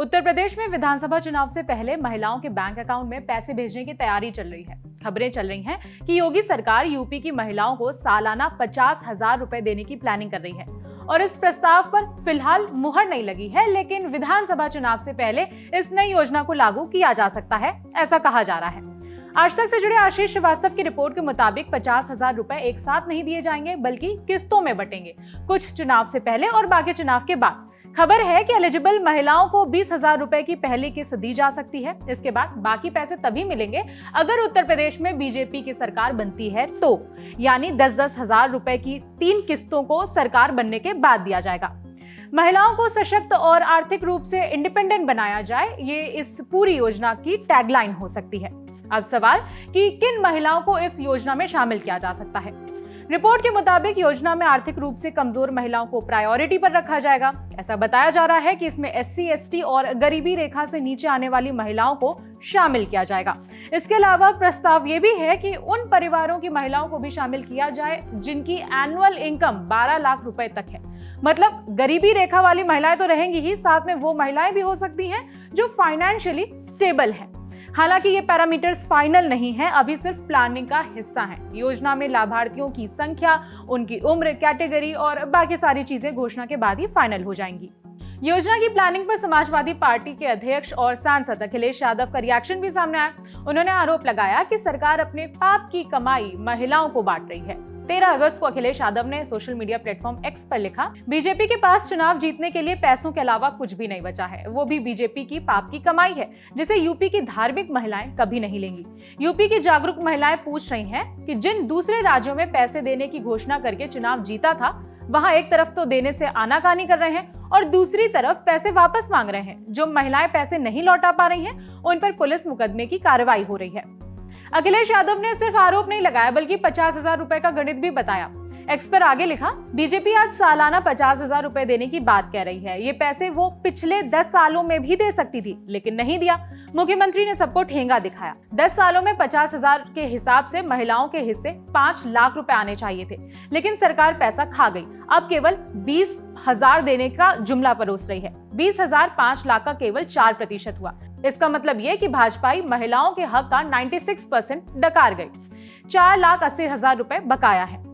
उत्तर प्रदेश में विधानसभा चुनाव से पहले महिलाओं के बैंक अकाउंट में पैसे भेजने की तैयारी चल रही है। खबरें चल रही हैं कि योगी सरकार यूपी की महिलाओं को सालाना 50,000 रुपए देने की प्लानिंग कर रही है और इस प्रस्ताव पर फिलहाल मुहर नहीं लगी है, लेकिन विधानसभा चुनाव से पहले इस नई योजना को लागू किया जा सकता है, ऐसा कहा जा रहा है। आज तक से जुड़े आशीष श्रीवास्तव की रिपोर्ट के मुताबिक 50,000 रुपए एक साथ नहीं दिए जाएंगे, बल्कि किस्तों में बटेंगे, कुछ चुनाव से पहले और बाकी चुनाव के बाद। खबर है कि एलिजिबल महिलाओं को 20,000 रुपए की पहली किस्त दी जा सकती है। इसके बाद बाकी पैसे तभी मिलेंगे अगर उत्तर प्रदेश में बीजेपी की सरकार बनती है तो, यानी 10-10 हजार रुपए की 3 किस्तों को सरकार बनने के बाद दिया जाएगा। महिलाओं को सशक्त और आर्थिक रूप से इंडिपेंडेंट बनाया जाए, ये इस पूरी योजना की टैगलाइन हो सकती है। अब सवाल कि किन महिलाओं को इस योजना में शामिल किया जा सकता है। रिपोर्ट के मुताबिक योजना में आर्थिक रूप से कमजोर महिलाओं को प्रायोरिटी पर रखा जाएगा। ऐसा बताया जा रहा है कि इसमें SC, ST और गरीबी रेखा से नीचे आने वाली महिलाओं को शामिल किया जाएगा। इसके अलावा प्रस्ताव ये भी है कि उन परिवारों की महिलाओं को भी शामिल किया जाए जिनकी एनुअल इनकम 12 लाख रुपए तक है। मतलब गरीबी रेखा वाली महिलाएं तो रहेंगी ही, साथ में वो महिलाएं भी हो सकती हैं जो फाइनेंशियली स्टेबल हैं। हालांकि ये पैरामीटर्स फाइनल नहीं है, अभी सिर्फ प्लानिंग का हिस्सा है। योजना में लाभार्थियों की संख्या, उनकी उम्र, कैटेगरी और बाकी सारी चीजें घोषणा के बाद ही फाइनल हो जाएंगी। योजना की प्लानिंग पर समाजवादी पार्टी के अध्यक्ष और सांसद अखिलेश यादव का रिएक्शन भी सामने आया। उन्होंने आरोप लगाया कि सरकार अपने पाप की कमाई महिलाओं को बांट रही है। 13 अगस्त को अखिलेश यादव ने सोशल मीडिया प्लेटफॉर्म X पर लिखा, बीजेपी के पास चुनाव जीतने के लिए पैसों के अलावा कुछ भी नहीं बचा है। वो भी बीजेपी की पाप की कमाई है, जिसे यूपी की धार्मिक महिलाएं कभी नहीं लेंगी। यूपी की जागरूक महिलाएं पूछ रही हैं कि जिन दूसरे राज्यों में पैसे देने की घोषणा करके चुनाव जीता था, वहां एक तरफ तो देने से आनाकानी कर रहे हैं और दूसरी तरफ पैसे वापस मांग रहे हैं। जो महिलाएं पैसे नहीं लौटा पा रही हैं, उन पर पुलिस मुकदमे की कार्रवाई हो रही है। अखिलेश यादव ने सिर्फ आरोप नहीं लगाया, बल्कि 50,000 रुपए का गणित भी बताया। X पर आगे लिखा, बीजेपी आज सालाना 50,000 रुपए देने की बात कह रही है। ये पैसे वो पिछले 10 सालों में भी दे सकती थी, लेकिन नहीं दिया। मुख्यमंत्री ने सबको ठेंगा दिखाया। 10 सालों में 50,000 के हिसाब से महिलाओं के हिस्से 5 लाख रुपए आने चाहिए थे, लेकिन सरकार पैसा खा गई। अब केवल 20,000 देने का जुमला परोस रही है। 20,000 5 लाख का केवल 4% हुआ। इसका मतलब ये कि भाजपाई महिलाओं के हक का 96% डकार गई। 4,80,000 रुपए बकाया है।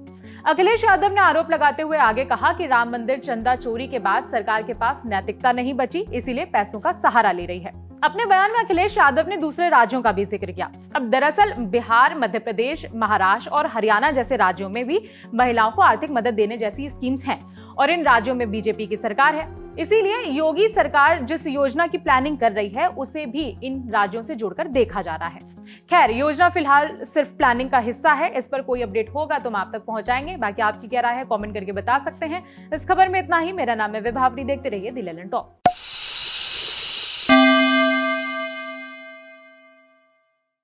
अखिलेश यादव ने आरोप लगाते हुए आगे कहा कि राम मंदिर चंदा चोरी के बाद सरकार के पास नैतिकता नहीं बची, इसीलिए पैसों का सहारा ले रही है। अपने बयान में अखिलेश यादव ने दूसरे राज्यों का भी जिक्र किया। अब दरअसल बिहार, मध्य प्रदेश, महाराष्ट्र और हरियाणा जैसे राज्यों में भी महिलाओं को आर्थिक मदद देने जैसी स्कीम्स हैं और इन राज्यों में बीजेपी की सरकार है। इसीलिए योगी सरकार जिस योजना की प्लानिंग कर रही है, उसे भी इन राज्यों से जोड़कर देखा जा रहा है। खैर, योजना फिलहाल सिर्फ प्लानिंग का हिस्सा है। इस पर कोई अपडेट होगा तो हम आप तक पहुंचाएंगे। बाकी आपकी क्या राय है, कमेंट करके बता सकते हैं। इस खबर में इतना ही। मेरा नाम है विभावरी। देखते रहिए दी लेलन टॉप।